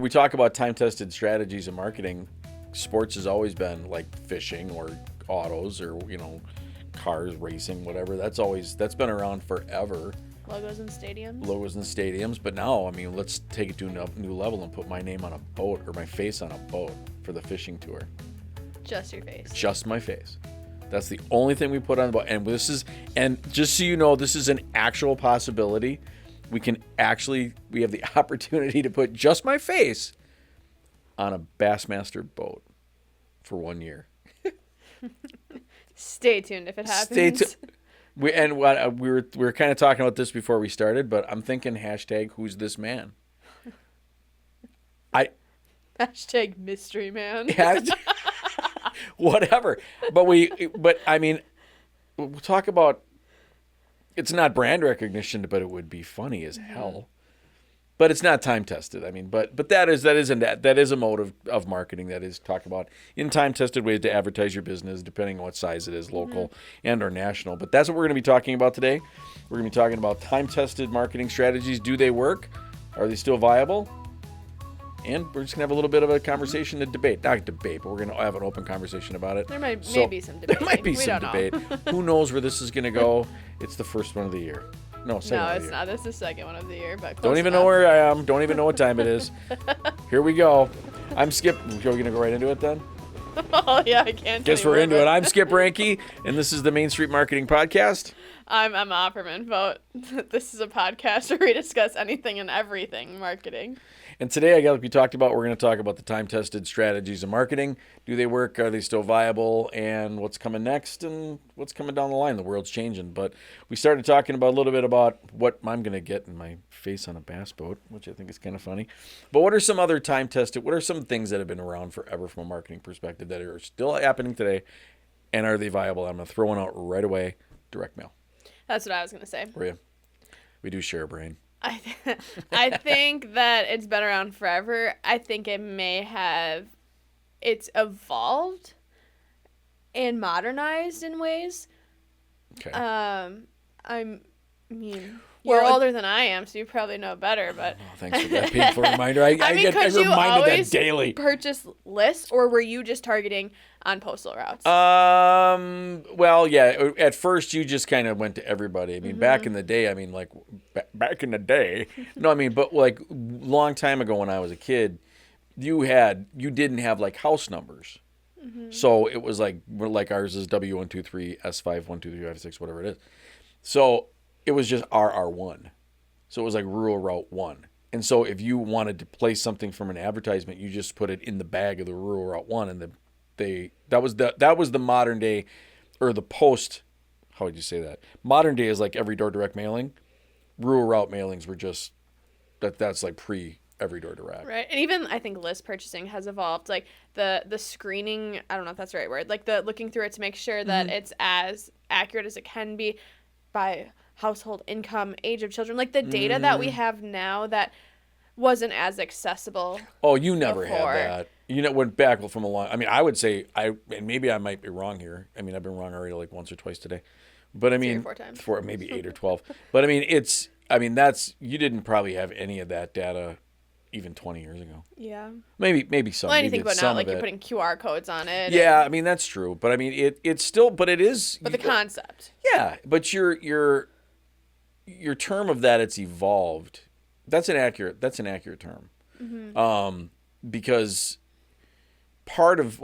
we talk about time-tested strategies in marketing, sports has always been like fishing or autos or, cars, racing, whatever. That's been around forever. Logos in stadiums. But now, let's take it to a new level and put my name on a boat or my face on a boat for the fishing tour. Just your face. Just my face. That's the only thing we put on the boat. And just so you know, this is an actual possibility. We have the opportunity to put just my face on a Bassmaster boat for 1 year. Stay tuned if it happens. We were kind of talking about this before we started, but I'm thinking #who's this man? Hashtag mystery man. Whatever. But we'll talk about, it's not brand recognition, but it would be funny as hell. But it's not time tested. But that is a mode of marketing that is talk about in time tested ways to advertise your business, depending on what size it is, local and or national. But that's what we're going to be talking about today. We're going to be talking about time tested marketing strategies. Do they work? Are they still viable? And we're just going to have a little bit of a conversation, not debate, but we're going to have an open conversation about it. There may be some debate. There might be some debate. Who knows where this is going to go? It's the first one of the year. No, it's not. This is the second one of the year, but don't even know where I am. Don't even know what time it is. Here we go. I'm Skip. Are we going to go right into it then? Oh, yeah, I can't. Guess we're into it. I'm Skip Ranke, and this is the Main Street Marketing Podcast. I'm Emma Opperman. This is a podcast where we discuss anything and everything marketing. And today, like we talked about, we're going to talk about the time-tested strategies of marketing. Do they work? Are they still viable? And what's coming next and what's coming down the line? The world's changing. But we started talking about a little bit about what I'm going to get in my face on a bass boat, which I think is kind of funny. But what are some other time-tested, what are some things that have been around forever from a marketing perspective that are still happening today? And are they viable? I'm going to throw one out right away. Direct mail. That's what I was going to say. For you. We do share a brain. I think that it's been around forever. I think it's evolved and modernized in ways. Okay. You're older than I am, so you probably know better. But thanks for that painful reminder. I get reminded that daily. Purchase lists, or were you just targeting on postal routes? Well, yeah. At first, you just kind of went to everybody. Back in the day. Back in the day. No, but like long time ago when I was a kid, you didn't have like house numbers. So it was like ours is W123 S5 12356 whatever it is. So it was just RR1. So it was like rural route 1. And so if you wanted to place something from an advertisement, you just put it in the bag of the rural route 1 and that was the modern day, or the post, how would you say that? Modern day is like every door direct mailing. Rural route mailings were just that's like pre every door direct. Right. And even I think list purchasing has evolved. Like the screening, I don't know if that's the right word, like the looking through it to make sure that it's as accurate as it can be by household income, age of children, like the data that we have now that wasn't as accessible. Oh, you never had that. Went back from a long. I would say and maybe I might be wrong here. I've been wrong already like once or twice today, but 3 or 4 times. Maybe 8 or 12. But that's you didn't probably have any of that data even 20 years ago. Yeah. Maybe some. Well, anything about now, like you're putting QR codes on it. Yeah, that's true. But it's still. But it is. But the concept. Yeah, but your term of that, it's evolved. That's an accurate term. Because part of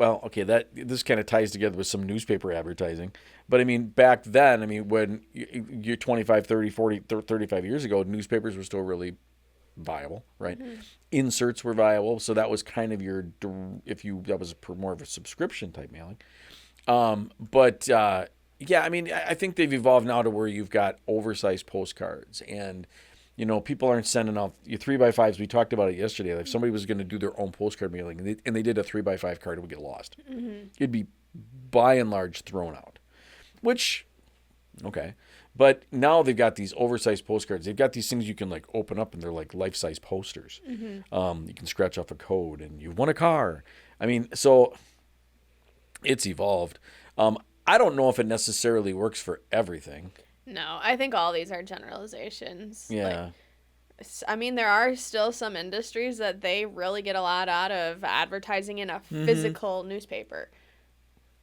this kind of ties together with some newspaper advertising. But back then, when you're 25, 30, 40, 35 years ago, newspapers were still really viable, right? Inserts were viable, so that was kind of that was more of a subscription type mailing. I think they've evolved now to where you've got oversized postcards and people aren't sending off your 3x5s. We talked about it yesterday. Like if somebody was going to do their own postcard mailing and they did a 3x5 card, it would get lost. It'd be by and large thrown out, which, okay. But now they've got these oversized postcards. They've got these things you can like open up and they're like life-size posters. You can scratch off a code and you've won a car. So it's evolved. I don't know if it necessarily works for everything. No, I think all these are generalizations. Yeah. I mean, there are still some industries that they really get a lot out of advertising in a physical newspaper.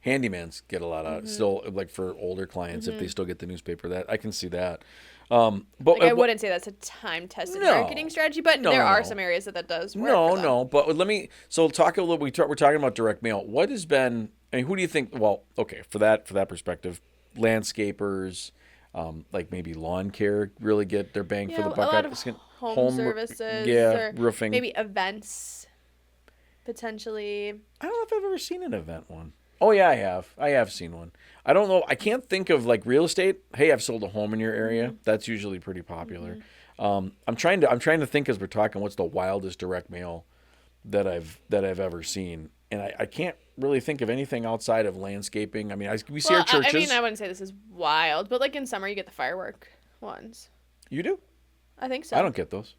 Handymans get a lot out still, like for older clients, if they still get the newspaper. That I can see that. But Like, I wouldn't say that's a time-tested marketing strategy, but there are some areas that does work for them. No. But let me talk a little. We're talking about direct mail. What has been? I mean, who do you think? Well, okay, for that perspective, landscapers, like maybe lawn care, really get their bang for the buck. A lot of home services, or roofing, maybe events, potentially. I don't know if I've ever seen an event one. Oh yeah, I have. I have seen one. I don't know. I can't think of like real estate. Hey, I've sold a home in your area. That's usually pretty popular. I'm trying to think as we're talking. What's the wildest direct mail that I've ever seen? And I can't really think of anything outside of landscaping. I mean, we see our churches. I mean, I wouldn't say this is wild, but like in summer, you get the firework ones. You do? I think so. I don't get those.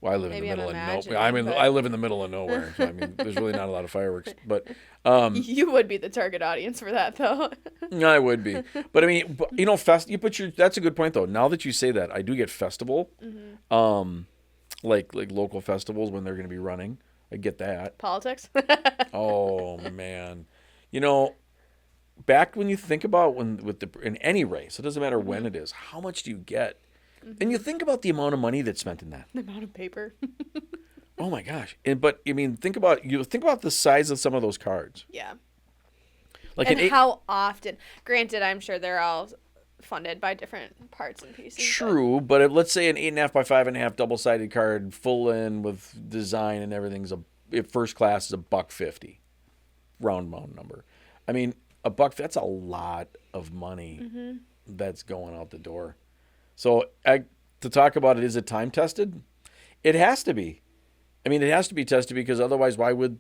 Well, I live in the middle of nowhere. I live in the middle of nowhere. So, I mean, there's really not a lot of fireworks. But you would be the target audience for that, though. I would be. But I mean, you know, that's a good point though. Now that you say that, I do get festival, like local festivals when they're going to be running. I get that. Politics. Oh man, you know, back when you think about in any race, it doesn't matter when it is. How much do you get? And you think about the amount of money that's spent in that. The amount of paper. Oh my gosh! But I mean, think about the size of some of those cards. Yeah. Like and how often? Granted, I'm sure they're all funded by different parts and pieces. True, but let's say an 8.5 by 5.5 double-sided card, full in with design and everything's first class is $1.50, round number. I mean, $1. That's a lot of money that's going out the door. So to talk about it, is it time tested? It has to be. I mean, it has to be tested because otherwise, why would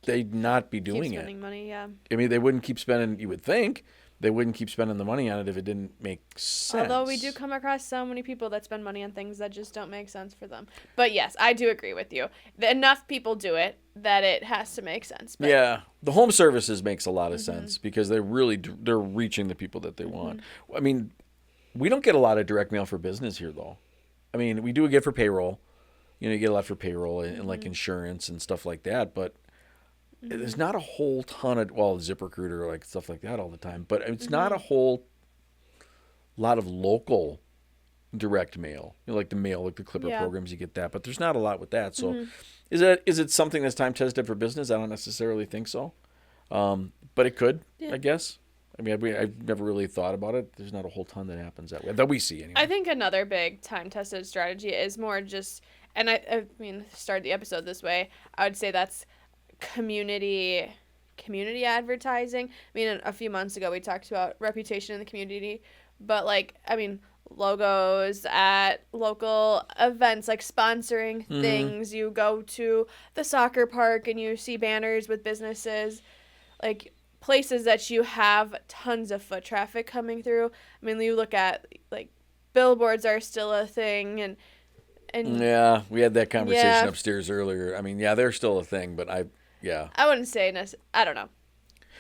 they not be doing keep spending money? Yeah. I mean, they wouldn't keep spending. You would think they wouldn't keep spending the money on it if it didn't make sense. Although we do come across so many people that spend money on things that just don't make sense for them. But yes, I do agree with you. Enough people do it that it has to make sense. But yeah, the home services makes a lot of sense because they're reaching the people that they want. I mean, we don't get a lot of direct mail for business here though. I mean, we do get for payroll. You know, you get a lot for payroll and like insurance and stuff like that, but there's not a whole ton of, ZipRecruiter, like stuff like that all the time, but it's not a whole lot of local direct mail. You know, like the mail, like the Clipper programs, you get that, but there's not a lot with that. So is it something that's time tested for business? I don't necessarily think so. But it could, I guess. I mean, I've never really thought about it. There's not a whole ton that happens that way, that we see anyway. I think another big time-tested strategy is more just, and I mean, start the episode this way, I would say that's community advertising. I mean, a few months ago we talked about reputation in the community, but like, I mean, logos at local events, like sponsoring things. You go to the soccer park and you see banners with businesses, like places that you have tons of foot traffic coming through. I mean, you look at like billboards are still a thing, and yeah, we had that conversation upstairs earlier. I mean, yeah, they're still a thing, but I wouldn't say I don't know.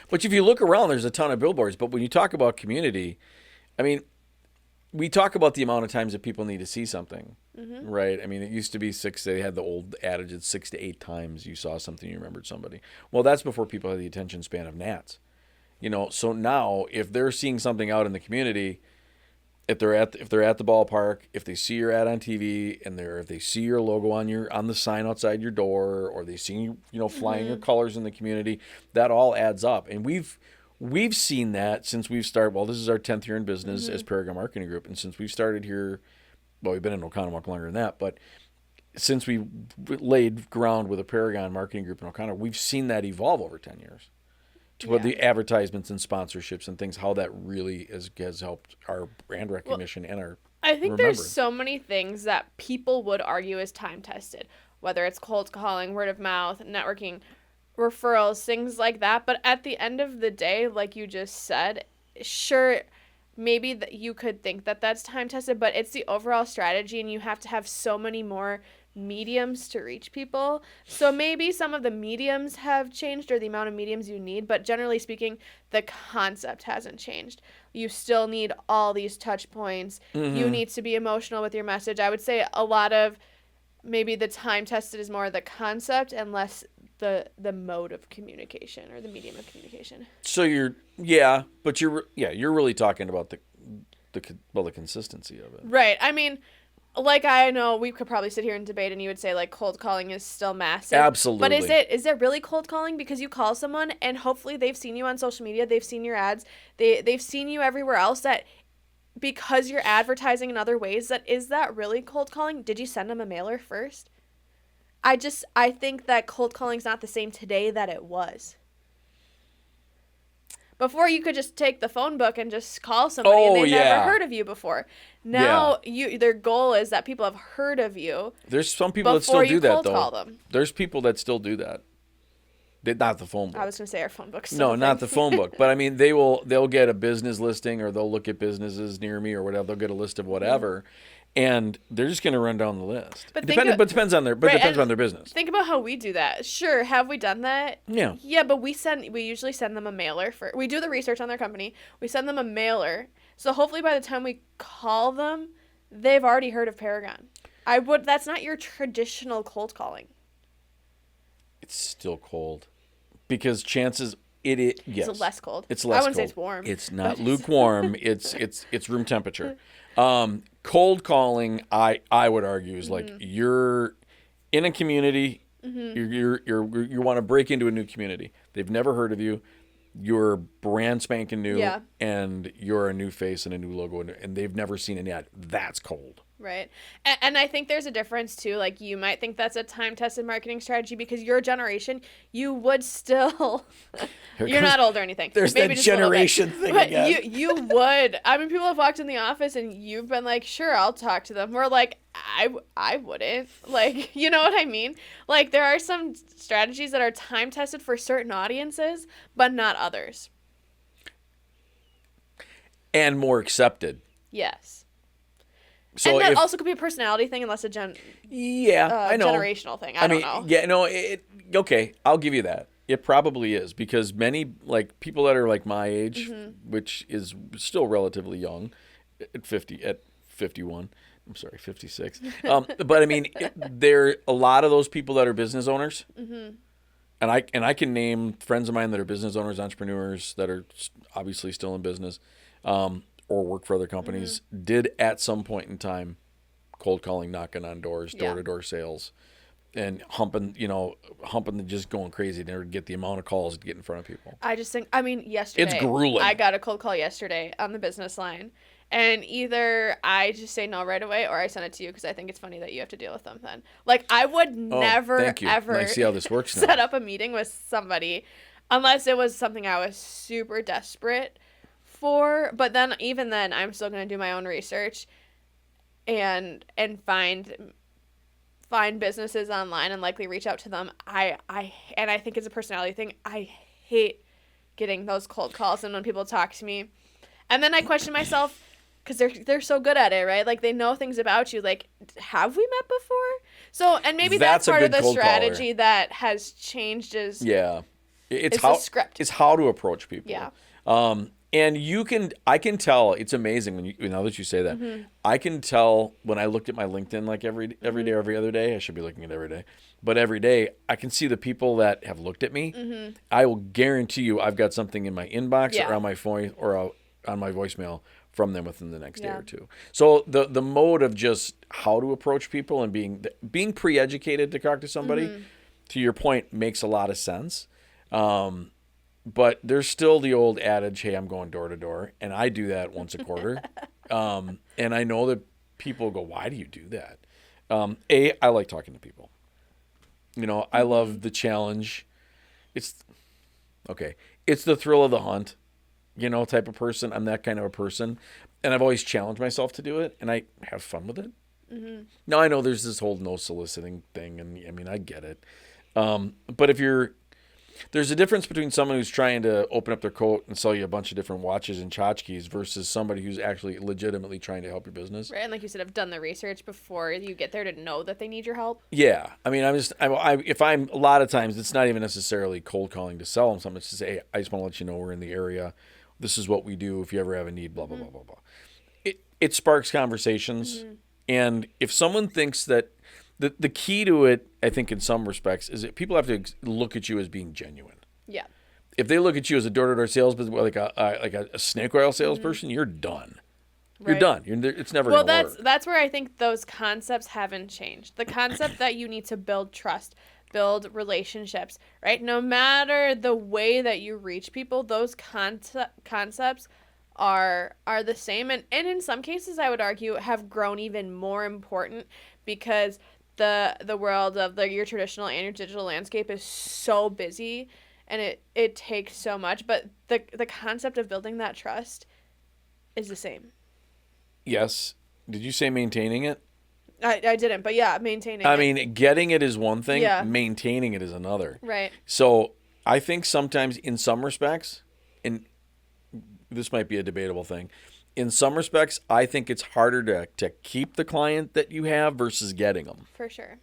But if you look around, there's a ton of billboards. But when you talk about community, I mean, we talk about the amount of times that people need to see something, right? I mean, it used to be 6. They had the old adage, it's 6 to 8 times you saw something, you remembered somebody. Well, that's before people had the attention span of gnats. You know, so now if they're seeing something out in the community, if they're at the ballpark, if they see your ad on TV, and if they see your logo on the sign outside your door, or they see you flying your colors in the community, that all adds up. And we've seen that since we've started. Well, this is our 10th year in business as Paragon Marketing Group, and since we've started here, well, we've been in Oconomowoc longer than that, but since we laid ground with a Paragon Marketing Group in Oconomowoc, we've seen that evolve over 10 years. To the advertisements and sponsorships and things, how that really has helped our brand recognition and our. I think there's so many things that people would argue is time tested, whether it's cold calling, word of mouth, networking, referrals, things like that. But at the end of the day, like you just said, sure, maybe that you could think that that's time tested, but it's the overall strategy, and you have to have so many more mediums to reach people. So maybe some of the mediums have changed, or the amount of mediums you need, but generally speaking, the concept hasn't changed. You still need all these touch points. You need to be emotional with your message. I would say a lot of maybe the time tested is more the concept and less the mode of communication or the medium of communication. So you're really talking about the consistency of it. Right. I mean, like, I know we could probably sit here and debate and you would say like cold calling is still massive. Absolutely. But is it really cold calling? Because you call someone and hopefully they've seen you on social media, they've seen your ads, they've seen you everywhere else, that because you're advertising in other ways, is that really cold calling? Did you send them a mailer first? I think that cold calling's not the same today that it was. Before, you could just take the phone book and just call somebody and they've never heard of you before. Now, their goal is that people have heard of you. There's some people that still do that, though. Call them. There's people that still do that. Not the phone book. I was going to say our phone book. No, not the phone book. But I mean, they'll get a business listing, or they'll look at businesses near me or whatever. They'll get a list of whatever. And they're just going to run down the list. But depends on their business. Think about how we do that. Sure, have we done that? Yeah. Yeah, but we usually send them a mailer we do the research on their company. We send them a mailer. So hopefully by the time we call them, they've already heard of Paragon. That's not your traditional cold calling. It's still cold. Because chances yes. It's less cold. It's less cold. I wouldn't say it's warm. It's not lukewarm. It's room temperature. Cold calling, I would argue, is like you're in a community, you want to break into a new community. They've never heard of you. You're brand spanking new, and you're a new face and a new logo, and they've never seen it yet. That's cold. Right. And I think there's a difference, too. Like, you might think that's a time-tested marketing strategy because your generation, you would still... You're not old or anything. There's maybe that generation thing but again. You would. I mean, people have walked in the office and you've been like, sure, I'll talk to them. We're like, I wouldn't. Like, you know what I mean? Like, there are some strategies that are time-tested for certain audiences, but not others. And more accepted. Yes. So and that also could be a personality thing, unless I know. Generational thing. I don't know. Yeah, no. Okay, I'll give you that. It probably is, because many like people that are like my age, which is still relatively young, at 51. I'm sorry, 56. But I mean, there are a lot of those people that are business owners, and I can name friends of mine that are business owners, entrepreneurs that are obviously still in business. Or work for other companies, did at some point in time cold calling, knocking on doors, door-to-door sales, and humping, just going crazy in order to get the amount of calls to get in front of people. I just think, yesterday. It's grueling. I got a cold call yesterday on the business line, and either I just say no right away or I send it to you because I think it's funny that you have to deal with them then. Like, I would never, ever I see how this works now. set up a meeting with somebody unless it was something I was super desperate for, but then even then I'm still going to do my own research and find businesses online and likely reach out to them. I think it's a personality thing. I hate getting those cold calls and when people talk to me and then I question myself because they're so good at it, right? Like, they know things about you. Like, have we met before? So, and maybe that's part of the strategy that has changed is it's the script. It's how to approach people. Yeah. And I can tell, it's amazing now that you say that, I can tell when I looked at my LinkedIn like every day, every other day. I should be looking at it every day, but every day I can see the people that have looked at me. I will guarantee you, I've got something in my inbox or on my phone or on my voicemail from them within the next day or two. So the mode of just how to approach people and being pre-educated to talk to somebody, to your point, makes a lot of sense. But there's still the old adage, hey, I'm going door to door. And I do that once a quarter. And I know that people go, why do you do that? I like talking to people. I love the challenge. It's the thrill of the hunt, type of person. I'm that kind of a person. And I've always challenged myself to do it. And I have fun with it. Now, I know there's this whole no soliciting thing. And I mean, I get it. But there's a difference between someone who's trying to open up their coat and sell you a bunch of different watches and tchotchkes versus somebody who's actually legitimately trying to help your business. Right, and like you said, I've done the research before you get there to know that they need your help. Yeah, I mean, a lot of times it's not even necessarily cold calling to sell them something. It's to say, hey, I just want to let you know we're in the area. this is what we do if you ever have a need, blah, blah, blah, blah, blah. It sparks conversations. And if someone thinks that the key to it, I think in some respects, is that people have to look at you as being genuine. Yeah. If they look at you as a door-to-door salesperson, like a snake oil salesperson, you're done. You're done. It's never going to work. That's where I think those concepts haven't changed. The concept that you need to build trust, build relationships, right? No matter the way that you reach people, those concepts are the same, and in some cases I would argue have grown even more important because the world of your traditional and your digital landscape is so busy, and it takes so much, but the concept of building that trust is the same. Yes. Did you say maintaining it? I didn't, but yeah, maintaining I it. mean, getting it is one thing, maintaining it is another. Right. So I think sometimes in some respects, and this might be a debatable thing, in some respects, I think it's harder to keep the client that you have versus getting them. For sure.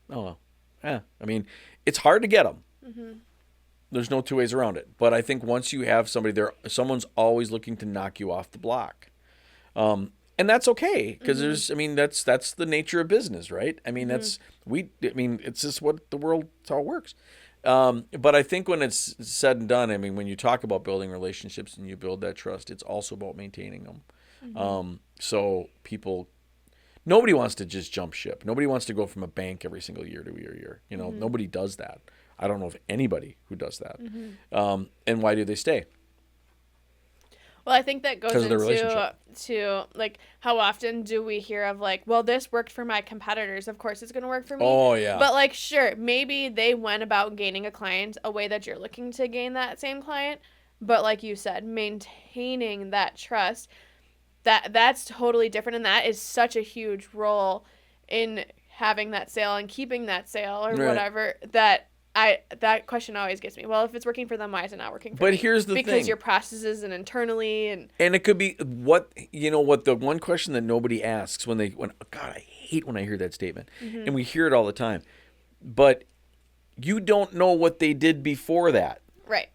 Oh, yeah. I mean, it's hard to get them. There's no two ways around it. But I think once you have somebody there, someone's always looking to knock you off the block. And that's okay because that's the nature of business, right? I mean, it's just what the world, it's how it works. But I think when it's said and done, I mean, when you talk about building relationships and you build that trust, it's also about maintaining them. So nobody wants to just jump ship. Nobody wants to go from a bank every single year to year. Nobody does that. I don't know of anybody who does that. And why do they stay? Well, I think that goes into like how often do we hear of like, well, this worked for my competitors. Of course, it's going to work for me. Oh, yeah. But like, sure, maybe they went about gaining a client a way that you're looking to gain that same client. But like you said, maintaining that trust, that's totally different. And that is such a huge role in having that sale and keeping that sale or whatever that question always gets me. Well, if it's working for them, why is it not working for me? But here's the thing. Because your processes and internally and it could be what the one question that nobody asks God, I hate when I hear that statement. And we hear it all the time. But you don't know what they did before that. Right.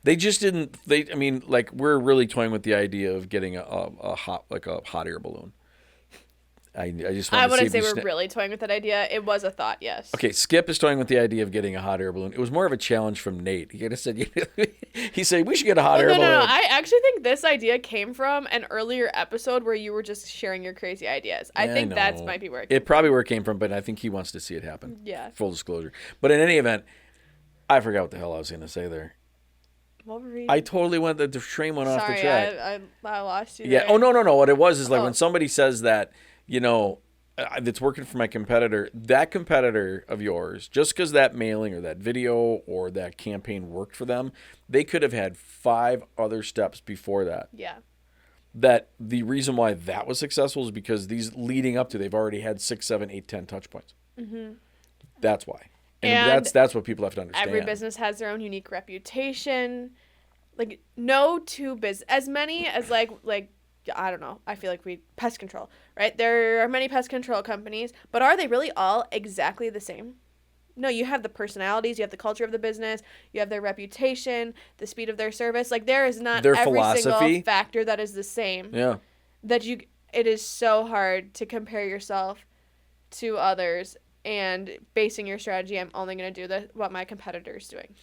They just didn't we're really toying with the idea of getting a hot air balloon. I wouldn't say we're really toying with that idea. It was a thought, yes. Okay, Skip is toying with the idea of getting a hot air balloon. It was more of a challenge from Nate. He said, he said, we should get a hot air balloon. No. I actually think this idea came from an earlier episode where you were just sharing your crazy ideas. I think that might be where it came from. Probably where it came from, but I think he wants to see it happen. Yeah. Full disclosure. But in any event, I forgot what the hell I was going to say there. What were we? I totally the train went off the track. Sorry, I lost you there. Yeah. Oh, no. What it was is like when somebody says that, that's working for my competitor, that competitor of yours, just because that mailing or that video or that campaign worked for them, they could have had 5 other steps before that. Yeah. That the reason why that was successful is because these leading up to, they've already had 6, 7, 8, 10 touch points. That's why. And that's what people have to understand. Every business has their own unique reputation. Like, no two as many as like I don't know. I feel like pest control, right? There are many pest control companies, but are they really all exactly the same? No, you have the personalities, you have the culture of the business, you have their reputation, the speed of their service. Like, there is not their every philosophy. single factor that is the same. Yeah. It is so hard to compare yourself to others and basing your strategy, I'm only going to do what my competitor is doing.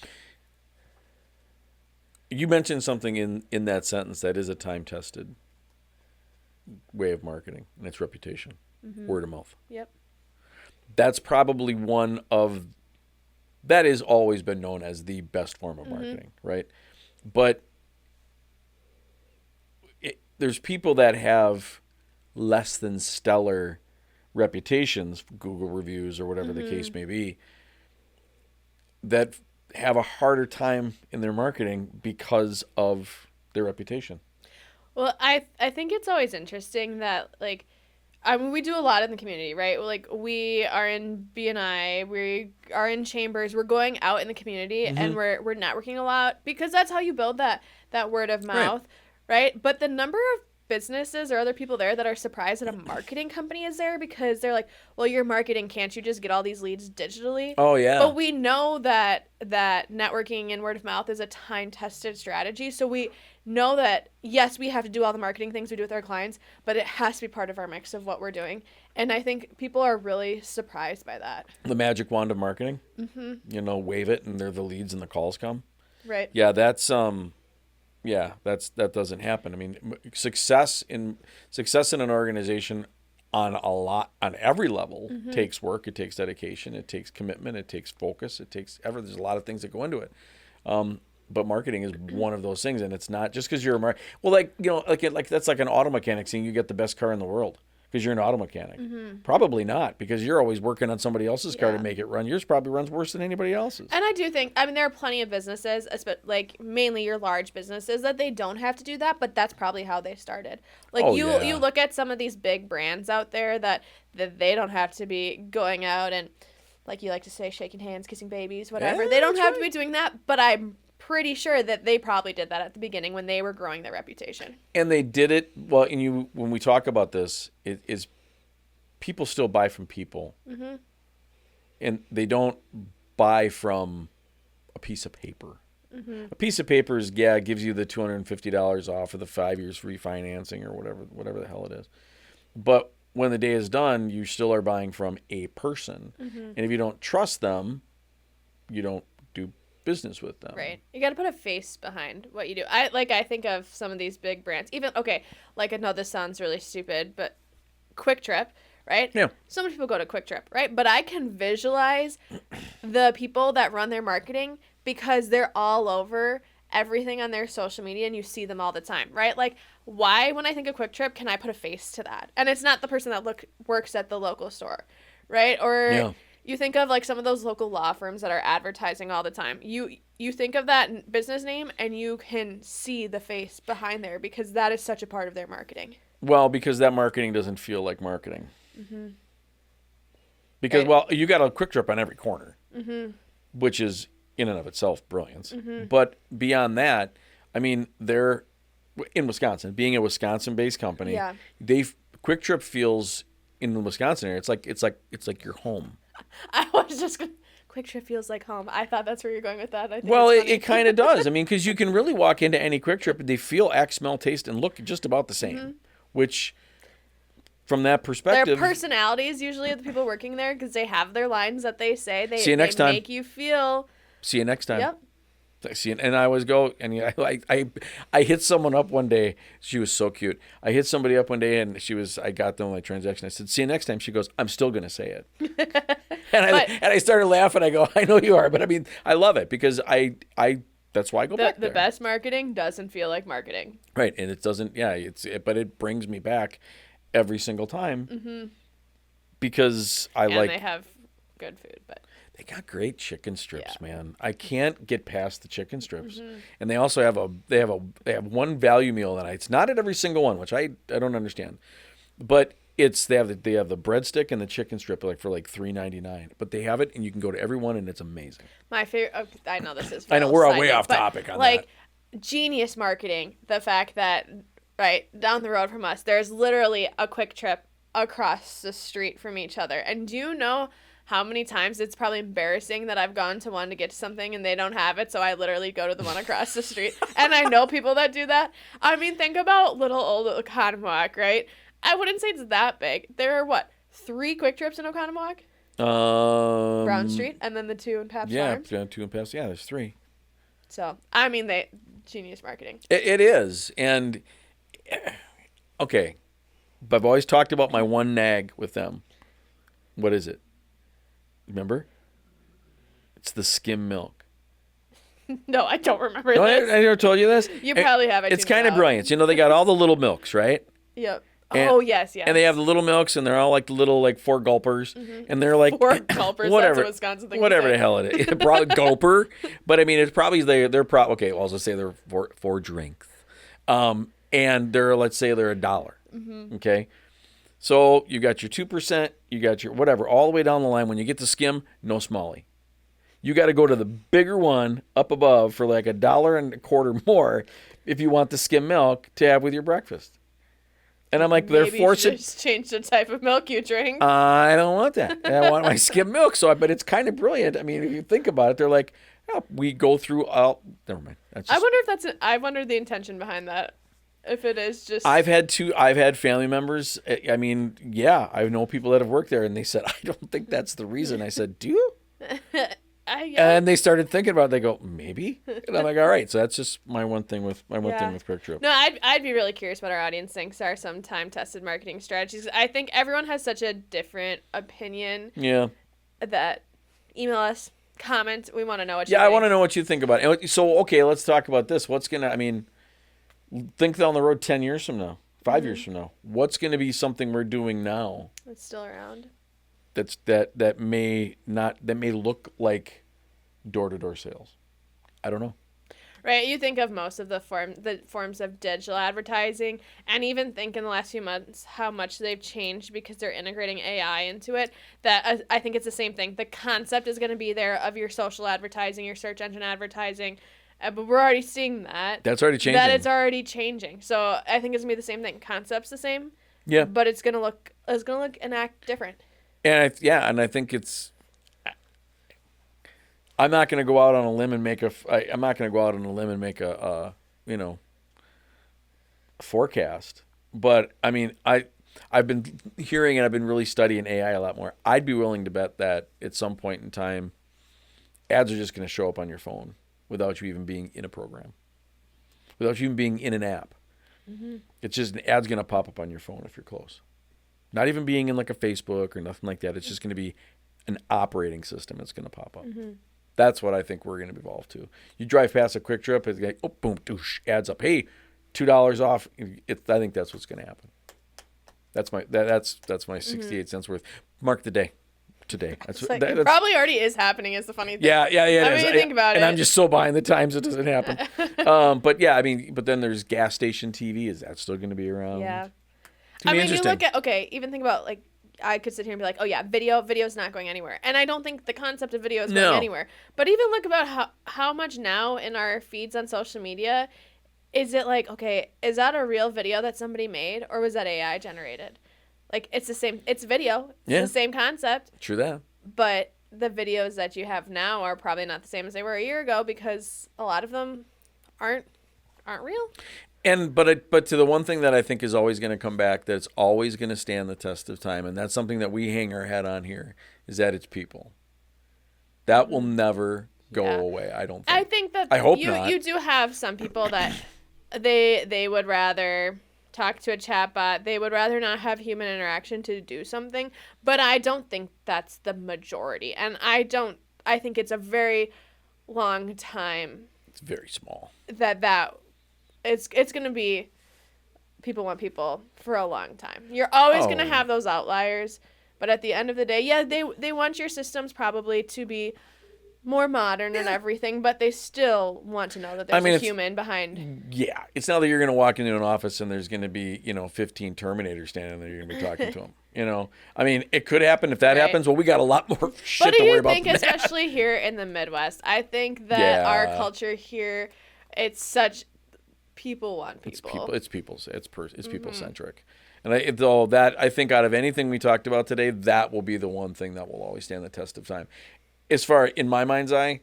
You mentioned something in that sentence that is a time-tested way of marketing, and it's reputation, word of mouth. Yep. That's probably that has always been known as the best form of marketing, right? But there's people that have less than stellar reputations, Google reviews or whatever the case may be, that have a harder time in their marketing because of their reputation. Well, I think it's always interesting that, like, we do a lot in the community, right? Like, we are in BNI, we are in chambers, we're going out in the community, and we're networking a lot because that's how you build that word of mouth, right? But the number of businesses or other people there that are surprised that a marketing company is there because they're like, well, you're marketing, can't you just get all these leads digitally? Oh, yeah. But we know that networking and word of mouth is a time-tested strategy. So we know that, yes, we have to do all the marketing things we do with our clients, but it has to be part of our mix of what we're doing. And I think people are really surprised by that. The magic wand of marketing. Mm-hmm. Wave it and they're the leads and the calls come. Right. Yeah, that doesn't happen. I mean, success in an organization on every level takes work, it takes dedication, it takes commitment, it takes focus, there's a lot of things that go into it. But marketing is one of those things, and it's not just because you're like that's like an auto mechanic saying you get the best car in the world because you're an auto mechanic. Probably not, because you're always working on somebody else's car to make it run. Yours probably runs worse than anybody else's. And I do think, there are plenty of businesses, like mainly your large businesses, that they don't have to do that, but that's probably how they started. Like you look at some of these big brands out there that they don't have to be going out and, like you like to say, shaking hands, kissing babies, whatever. Yeah, they don't have to be doing that, but I'm pretty sure that they probably did that at the beginning when they were growing their reputation. And they did it well. And when we talk about this, it is people still buy from people, and they don't buy from a piece of paper. A piece of paper gives you the $250 off of the 5 years free financing or whatever the hell it is. But when the day is done, you still are buying from a person, and if you don't trust them, you don't do business with them. Right. You got to put a face behind what you do. I think of some of these big brands. I know this sounds really stupid, but Quick Trip, right? Yeah. So many people go to Quick Trip, right? But I can visualize the people that run their marketing because they're all over everything on their social media and you see them all the time, right? Like, why, when I think of Quick Trip, can I put a face to that? And it's not the person that works at the local store, right? Or you think of like some of those local law firms that are advertising all the time. You think of that business name and you can see the face behind there because that is such a part of their marketing. Well, because that marketing doesn't feel like marketing. Because, well, you got a Quick Trip on every corner, which is in and of itself brilliance. But beyond that, I mean, they're in Wisconsin, being a Wisconsin-based company. Yeah. Quick Trip feels in the Wisconsin area. It's like your home. I was just gonna, Quick Trip feels like home. I thought that's where you're going with that. I think well, it kind of does. I mean, because you can really walk into any Quick Trip and they feel, act, smell, taste, and look just about the same. Which, from that perspective, their personalities usually of the people working there because they have their lines that they say. See you next time. Make you feel. See you next time. Yep. And I always go, and I hit someone up one day. She was so cute. I hit somebody up one day, and I got them my transaction. I said, "See you next time." She goes, "I'm still gonna say it." and I started laughing. I go, "I know you are, but I mean, I love it because I that's why I go back there." The best marketing doesn't feel like marketing, right? And it doesn't. Yeah, but it brings me back every single time because and they have good food, but. They got great chicken strips, man. I can't get past the chicken strips. And they also have one value meal that it's not at every single one, which I don't understand. But they have the breadstick and the chicken strip for $3.99. But they have it and you can go to every one and it's amazing. My favorite I know this is I know we're way off topic on that. Genius marketing, the fact that right down the road from us there's literally a Quick Trip across the street from each other. And do you know how many times it's probably embarrassing that I've gone to one to get something and they don't have it, so I literally go to the one across the street. And I know people that do that. I mean, think about little old Oconomowoc, right? I wouldn't say it's that big. There are, 3 Quick Trips in Oconomowoc? Brown Street, and then the 2 in Pabst Farms? Yeah, 2 in Pabst. Yeah, there's 3. So, I mean, genius marketing. It is. And, okay, but I've always talked about my one nag with them. What is it? Remember? It's the skim milk. No, I don't remember No, this. I never told you this? You probably have. It's kind of brilliant. They got all the little milks, right? Yep. Yes. And they have the little milks, and they're all like the little 4 gulpers, and they're like 4 gulpers. Whatever, that's a Wisconsin thing. Whatever the hell it is, gulper. But I mean, it's probably they're okay. Well, I'll just say they're 4 drinks, and let's say they're $1. Okay. So you got your 2%, you got your whatever, all the way down the line. When you get to skim, no smally. You got to go to the bigger one up above for $1.25 more if you want the skim milk to have with your breakfast. And I'm like, they're Maybe forcing. you should just change the type of milk you drink. I don't want that. I want my skim milk. But it's kind of brilliant. I mean, if you think about it, they're like, oh, we go through all. Never mind. I wonder if I wonder the intention behind that. If it is just. I've had family members. I mean, yeah, I know people that have worked there, and they said, I don't think that's the reason. I said, do you? And they started thinking about it. They go, maybe. And I'm like, all right. So that's just my one thing with Quick Trip. No, I'd be really curious what our audience thinks are some time-tested marketing strategies. I think everyone has such a different opinion. Yeah. That email us, comment. We want to know what you think. Yeah, I want to know what you think about it. So, okay, let's talk about this. Think down the road 10 years from now, 5 years from now. What's going to be something we're doing now? It's still around. That may look like door-to-door sales. I don't know. Right, you think of most of the forms of digital advertising, and even think in the last few months how much they've changed because they're integrating AI into it. That I think it's the same thing. The concept is going to be there of your social advertising, your search engine advertising, but we're already seeing that. That's already changing. That it's already changing. So I think it's gonna be the same thing. Concept's the same. Yeah. But it's gonna look and act different. And I think it's. I'm not going to go out on a limb and make a forecast. But I mean, I've been hearing and I've been really studying AI a lot more. I'd be willing to bet that at some point in time, ads are just going to show up on your phone without you even being in a program, without you even being in an app. Mm-hmm. It's just an ad's going to pop up on your phone if you're close. Not even being in like a Facebook or nothing like that. It's just going to be an operating system that's going to pop up. Mm-hmm. That's what I think we're going to evolve to. You drive past a Quick Trip, it's like, oh, boom, doosh, adds up. Hey, $2 off. I think that's what's going to happen. That's my 68 cents worth. Mark the day. Today. It probably already is happening. Is the funny thing. Yeah. I mean, you think about it. And I'm just so behind the times it doesn't happen. But yeah, I mean, but then there's gas station TV. Is that still going to be around? Yeah. I mean, you look at even think about like. I could sit here and be like, oh yeah, video's not going anywhere. And I don't think the concept of video is going anywhere. But even look about how much now in our feeds on social media, is it like, okay, is that a real video that somebody made or was that AI generated? Like, it's the same, it's video. It's the same concept. True that. But the videos that you have now are probably not the same as they were a year ago because a lot of them aren't real. But to the one thing that I think is always going to come back, that's always going to stand the test of time, and that's something that we hang our hat on here, is that it's people. That will never go away. I don't think. I think that I hope not. You do have some people that they would rather talk to a chatbot. They would rather not have human interaction to do something. But I don't think that's the majority, and I think it's a very long time. It's very small. That. It's going to be people want people for a long time. You're always going to have those outliers, but at the end of the day, yeah, they want your systems probably to be more modern and everything, but they still want to know that there's a human behind. Yeah, it's not that you're going to walk into an office and there's going to be 15 Terminators standing there. You're going to be talking to them. I mean, it could happen. If that happens, well, we got a lot more shit to worry about. But do you think, especially here in the Midwest, I think that our culture here, it's such. People want people. It's people centric, and I think out of anything we talked about today, that will be the one thing that will always stand the test of time. As far in my mind's eye,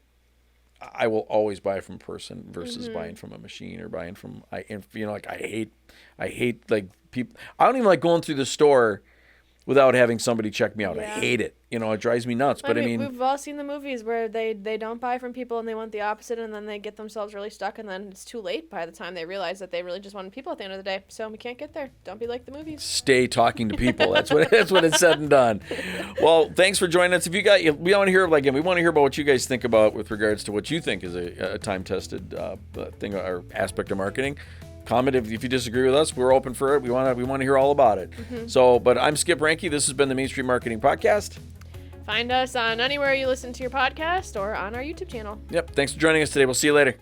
I will always buy from a person versus buying from a machine or buying from I hate like people. I don't even like going through the store without having somebody check me out. Yeah. I hate it. It drives me nuts. But I mean, we've all seen the movies where they don't buy from people and they want the opposite, and then they get themselves really stuck, and then it's too late by the time they realize that they really just wanted people at the end of the day. So we can't get there. Don't be like the movies. Stay talking to people. That's what it's said and done. Well, thanks for joining us. We want to hear about what you guys think about with regards to what you think is a time-tested thing or aspect of marketing. Comment if you disagree with us. We're open for it. We want to hear all about it. Mm-hmm. But I'm Skip Ranke. This has been the Main Street Marketing Podcast. Find us on anywhere you listen to your podcast or on our YouTube channel. Yep. Thanks for joining us today. We'll see you later.